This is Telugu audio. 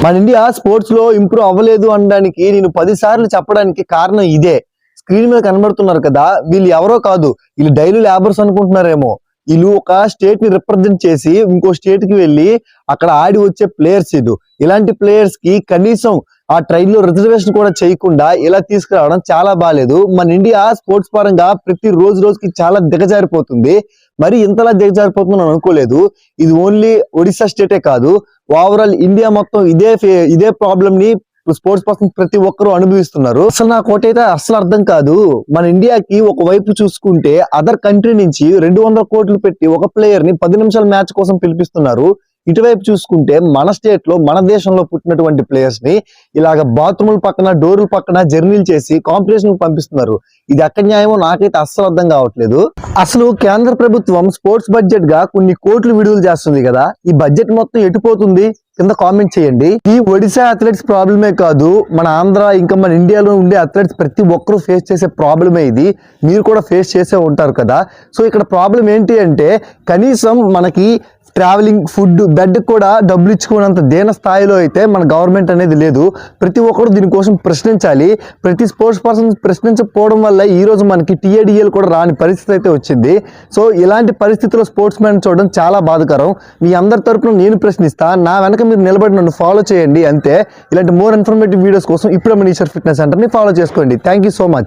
మన ఇండియా స్పోర్ట్స్ లో ఇంప్రూవ్ అవ్వలేదు అనడానికి నేను 10 సార్లు చెప్పడానికి కారణం ఇదే. స్క్రీన్ మీద కనబడుతున్నారు కదా, వీళ్ళు ఎవరో కాదు, వీళ్ళు డైలీ లేబర్స్ అనుకుంటున్నారేమో. వీళ్ళు ఒక స్టేట్ ని రిప్రజెంట్ చేసి ఇంకో స్టేట్ కి వెళ్ళి అక్కడ ఆడి వచ్చే ప్లేయర్స్. ఇలాంటి ప్లేయర్స్ కి కనీసం ఆ ట్రైన్ లో రిజర్వేషన్ కూడా చేయకుండా ఇలా తీసుకురావడం చాలా బాగాలేదు. మన ఇండియా స్పోర్ట్స్ పరంగా ప్రతి రోజుకి చాలా దిగజారిపోతుంది. మరి ఇంతలా దిగజారిపోతుందని అనుకోలేదు. ఇది ఓన్లీ ఒడిశా స్టేటే కాదు, ఓవరాల్ ఇండియా మొత్తం ఇదే ప్రాబ్లం ని స్పోర్ట్స్ పర్సన్ ప్రతి ఒక్కరూ అనుభవిస్తున్నారు. అసలు నాకు ఒకటైతే అసలు అర్థం కాదు. మన ఇండియాకి ఒకవైపు చూసుకుంటే అదర్ కంట్రీ నుంచి 200 కోట్లు పెట్టి ఒక ప్లేయర్ ని 10 నిమిషాల మ్యాచ్ కోసం పిలిపిస్తున్నారు. ఇటువైపు చూసుకుంటే మన స్టేట్ లో మన దేశంలో పుట్టినటువంటి ప్లేయర్స్ ని ఇలాగ బాత్రూముల పక్కన డోర్ల పక్కన జర్నీలు చేసి కాంపిటీషన్ పంపిస్తున్నారు. ఇది ఎక్కడ న్యాయమో నాకైతే అస్సలు అర్థం కావట్లేదు. అసలు కేంద్ర ప్రభుత్వం స్పోర్ట్స్ బడ్జెట్ గా కొన్ని కోట్లు విడుదల చేస్తుంది కదా, ఈ బడ్జెట్ మొత్తం ఎటుపోతుంది కింద కామెంట్ చేయండి. ఈ ఒడిశా అథ్లెట్స్ ప్రాబ్లమే కాదు, మన ఆంధ్ర ఇంకా మన ఇండియాలో ఉండే అథ్లెట్స్ ప్రతి ఒక్కరూ ఫేస్ చేసే ప్రాబ్లమే ఇది. మీరు కూడా ఫేస్ చేసే ఉంటారు కదా. సో ఇక్కడ ప్రాబ్లం ఏంటి అంటే, కనీసం మనకి ట్రావెలింగ్, ఫుడ్, బెడ్ కూడా డబ్బులు ఇచ్చుకున్నంత దీన స్థాయిలో అయితే మన గవర్నమెంట్ అనేది లేదు. ప్రతి ఒక్కరు దీనికోసం ప్రశ్నించాలి. ప్రతి స్పోర్ట్స్ పర్సన్ ప్రశ్నించకపోవడం వల్ల ఈ రోజు మనకి TADL కూడా రాని పరిస్థితి అయితే వచ్చింది. సో ఇలాంటి పరిస్థితుల్లో స్పోర్ట్స్ మ్యాన్ చూడడం చాలా బాధాకరం. మీ అందరి తరపున నేను ప్రశ్నిస్తా, నా వెనక మీరు నిలబడి నన్ను ఫాలో చేయండి అంతే. ఇలాంటి మోర్ ఇన్ఫర్మేటివ్ వీడియోస్ కోసం ఇప్పుడే మన ఈశ్వర్ ఫిట్నెస్ సెంటర్ని ఫాలో చేసుకోండి. Thank you so much.